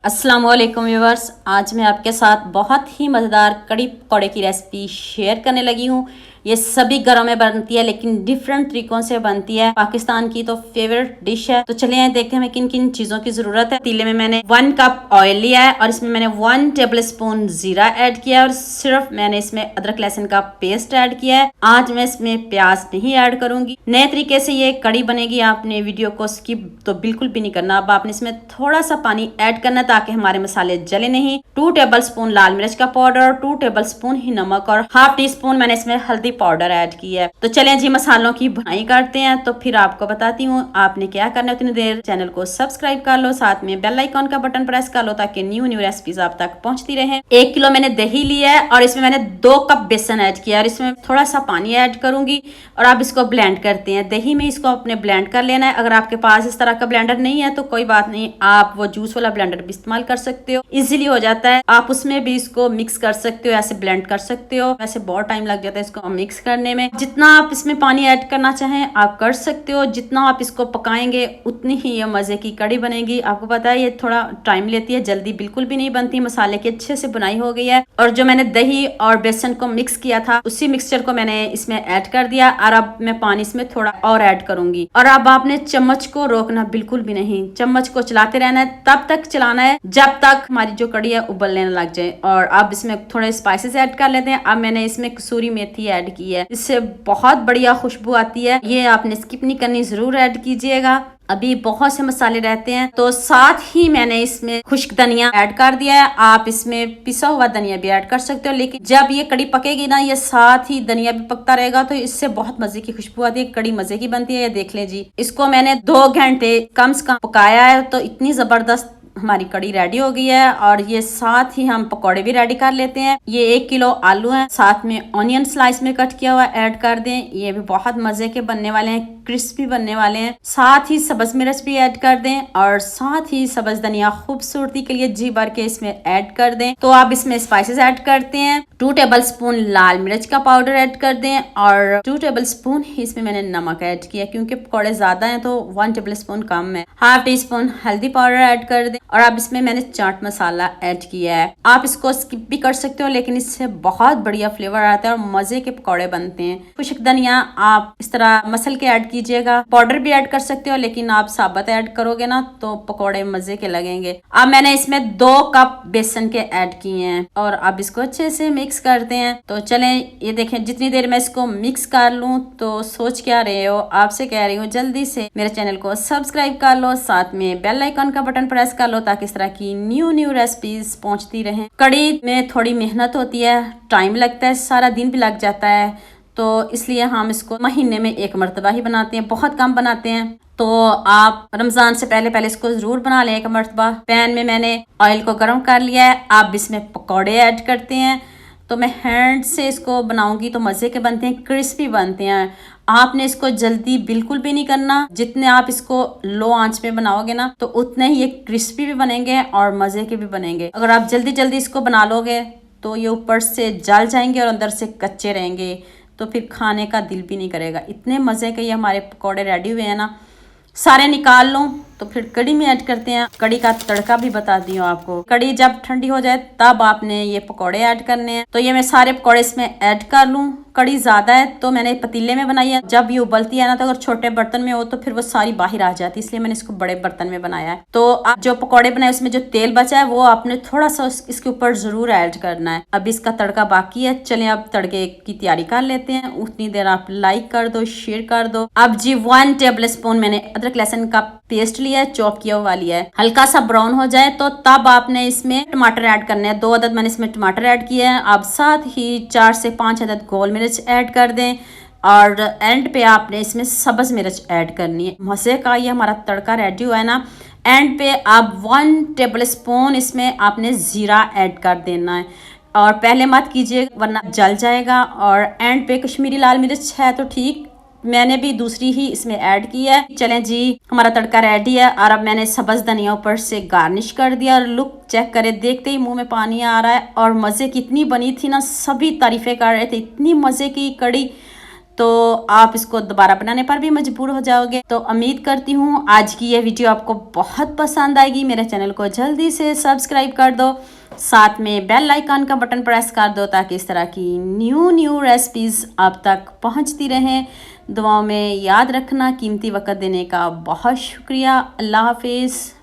अस्सलाम वालेकुम व्यूवर्स, आज मैं आपके साथ बहुत ही मज़ेदार कड़ी पकौड़े की रेसिपी शेयर करने लगी हूँ। ये सभी घरों में बनती है लेकिन डिफरेंट तरीकों से बनती है। पाकिस्तान की तो फेवरेट डिश है। तो चलिए देखते हैं हमें किन किन चीज़ों की ज़रूरत है। पतीले में मैंने 1 कप ऑयल लिया है और इसमें मैंने 1 टेबल स्पून जीरा ऐड किया है और सिर्फ मैंने इसमें अदरक लहसुन का पेस्ट ऐड किया है। आज मैं इसमें प्याज नहीं ऐड करूंगी। नए तरीके से ये कड़ी बनेगी। आपने वीडियो को स्किप तो बिल्कुल भी नहीं करना। अब आपने इसमें थोड़ा सा पानी ऐड करना ताकि हमारे मसाले जले नहीं। 2 टेबल स्पून लाल मिर्च का पाउडर, 2 टेबल स्पून ही नमक और हाफ टी स्पून मैंने इसमें हल्दी पाउडर ऐड की है। तो चलें जी मसालों की भुनाई करते हैं। तो फिर आपको बताती हूँ आपने क्या करना है। उतनी देर चैनल को सब्सक्राइब कर लो, साथ में बेल आइकॉन का बटन प्रेस कर लो ताकि न्यू रेसिपीज आप तक पहुंचती रहे। 1 किलो मैंने दही लिया है और इसमें मैंने 2 कप बेसन ऐड किया और इसमें थोड़ा सा पानी ऐड करूंगी और आप इसको ब्लेंड करते हैं। दही में इसको अपने ब्लेंड कर लेना है। अगर आपके पास इस तरह का ब्लेंडर नहीं है तो कोई बात नहीं, आप वो जूस वाला ब्लेंडर भी इस्तेमाल कर सकते हो, इजीली हो जाता है। आप उसमें भी इसको मिक्स कर सकते हो, ऐसे ब्लेंड कर सकते हो। वैसे बहुत टाइम लग जाता है इसको मिक्स करने में। जितना आप इसमें पानी ऐड करना चाहें आप कर सकते हो। जितना आप इसको पकाएंगे उतनी ही ये मजे की कड़ी बनेगी। आपको पता है ये थोड़ा टाइम लेती है, जल्दी बिल्कुल भी नहीं बनती। मसाले की अच्छे से बुनाई हो गई है और जो मैंने दही और बेसन को मिक्स किया था उसी मिक्सचर को मैंने इसमें ऐड कर दिया और अब मैं पानी इसमें थोड़ा और ऐड करूंगी। और अब आपने चम्मच को रोकना बिल्कुल भी नहीं, चम्मच को चलाते रहना है। तब तक चलाना है जब तक हमारी जो कड़ी है उबलने लग जाए। और अब इसमें थोड़े स्पाइसेस ऐड कर लेते हैं। अब मैंने इसमें कसूरी मेथी ऐड की है, इससे बहुत बढ़िया खुशबू आती है। ये आपने स्किप नहीं करनी, जरूर ऐड कीजिएगा। अभी बहुत से मसाले रहते हैं तो साथ ही मैंने इसमें खुश्क धनिया ऐड कर दिया है। आप इसमें पिसा हुआ धनिया भी ऐड कर सकते हो, लेकिन जब ये कड़ी पकेगी ना ये साथ ही धनिया भी पकता रहेगा तो इससे बहुत मजे की खुशबू आती है, कड़ी मजे की बनती है। ये देख लें जी, इसको मैंने 2 घंटे कम से कम पकाया है तो इतनी जबरदस्त हमारी कड़ी रेडी हो गई है। और ये साथ ही हम पकौड़े भी रेडी कर लेते हैं। ये 1 किलो आलू है, साथ में ऑनियन स्लाइस में कट किया हुआ ऐड कर दें। ये भी बहुत मजे के बनने वाले हैं, क्रिस्पी बनने वाले हैं। साथ ही सब्ज मिर्च भी ऐड कर दें और साथ ही सब्ज धनिया खूबसूरती के लिए जी भर के इसमें ऐड कर दें। तो आप इसमें स्पाइसेस ऐड करते हैं। 2 टेबल स्पून लाल मिर्च का पाउडर ऐड कर दें और 2 टेबल स्पून ही इसमें मैंने नमक ऐड किया क्योंकि पकौड़े ज्यादा हैं तो 1 टेबल स्पून कम है। हाफ टी स्पून हल्दी पाउडर ऐड कर दें और अब इसमें मैंने चाट मसाला ऐड किया है। आप इसको स्किप भी कर सकते हो लेकिन इससे बहुत बढ़िया फ्लेवर आता है और मजे के पकौड़े बनते हैं। खुश्क धनिया आप इस तरह मसल के ऐड कीजिएगा, पाउडर भी ऐड कर सकते हो लेकिन आप साबुत ऐड करोगे ना तो पकौड़े मजे के लगेंगे। अब मैंने इसमें 2 कप बेसन के ऐड किए हैं और अब इसको अच्छे से मिक्स करते हैं। तो चलें ये देखें, जितनी देर मैं इसको मिक्स कर लूं तो सोच क्या रहे हो, आपसे कह रही हूँ जल्दी से मेरे चैनल को सब्सक्राइब कर लो, साथ में बेल आइकन का बटन प्रेस कर लो ताकि इस तरह की न्यू रेसिपीज पहुंचती रहें। कड़ी में थोड़ी मेहनत होती है, टाइम लगता है, सारा दिन भी लग जाता है, तो इसलिए हम इसको महीने में 1 मरतबा ही बनाते हैं, बहुत कम बनाते हैं। तो आप रमजान से पहले इसको जरूर बना लें 1 मरतबा। पैन में मैंने ऑयल को गर्म कर लिया है। आप इसमें पकौड़े ऐड करते हैं। तो मैं हैंड से इसको बनाऊंगी तो मजे के बनते हैं, क्रिस्पी बनते हैं। आपने इसको जल्दी बिल्कुल भी नहीं करना, जितने आप इसको लो आंच पे बनाओगे ना तो उतने ही ये क्रिस्पी भी बनेंगे और मजे के भी बनेंगे। अगर आप जल्दी इसको बना लोगे तो ये ऊपर से जल जाएंगे और अंदर से कच्चे रहेंगे, तो फिर खाने का दिल भी नहीं करेगा। इतने मजे के ये हमारे पकौड़े रेडी हुए हैं ना, सारे निकाल लूं तो फिर कड़ी में ऐड करते हैं। कड़ी का तड़का भी बता दी हूँ आपको। कड़ी जब ठंडी हो जाए तब आपने ये पकौड़े ऐड करने हैं। तो ये मैं सारे पकौड़े इसमें ऐड कर लूं। कड़ी ज्यादा है तो मैंने पतीले में बनाई है। जब ये उबलती है ना तो अगर छोटे बर्तन में हो तो फिर वो सारी बाहर आ जाती है, इसलिए मैंने इसको बड़े बर्तन में बनाया है। तो आप जो पकौड़े बनाए उसमें जो तेल बचा है वो आपने थोड़ा सा इसके ऊपर जरूर ऐड करना है। अब इसका तड़का बाकी है, चलें अब तड़के की तैयारी कर लेते हैं। उतनी देर आप लाइक कर दो, शेयर कर दो। अब जी 1 टेबल स्पून मैंने अदरक लहसुन का पेस्ट लिया है, चॉप किया हुआ लिया है। हल्का सा ब्राउन हो जाए तो तब आपने इसमें टमाटर ऐड करने हैं। 2 अदद मैंने इसमें टमाटर ऐड किए हैं। आप साथ ही 4 से 5 अदद गोल मिर्च ऐड कर दें और एंड पे आपने इसमें सब्ज मिर्च ऐड करनी है। मजे का ये हमारा तड़का रेडी हुआ है ना। एंड पे आप 1 टेबल स्पून इसमें आपने जीरा ऐड कर देना है और पहले मत कीजिए वरना जल जाएगा। और एंड पे कश्मीरी लाल मिर्च है तो ठीक, मैंने भी दूसरी ही इसमें ऐड की है। चलें जी हमारा तड़का रेडी है और अब मैंने सब्ज धनिया ऊपर से गार्निश कर दिया और लुक चेक करें, देखते ही मुंह में पानी आ रहा है। और मजे की इतनी बनी थी ना, सभी तारीफें कर रहे थे, इतनी मजे की कड़ी। तो आप इसको दोबारा बनाने पर भी मजबूर हो जाओगे। तो उम्मीद करती हूँ आज की ये वीडियो आपको बहुत पसंद आएगी। मेरे चैनल को जल्दी से सब्सक्राइब कर दो, साथ में बेल आइकन का बटन प्रेस कर दो ताकि इस तरह की न्यू रेसिपीज़ आप तक पहुँचती रहें। दुआओं में याद रखना, कीमती वक्त देने का बहुत शुक्रिया। अल्लाह हाफिज़।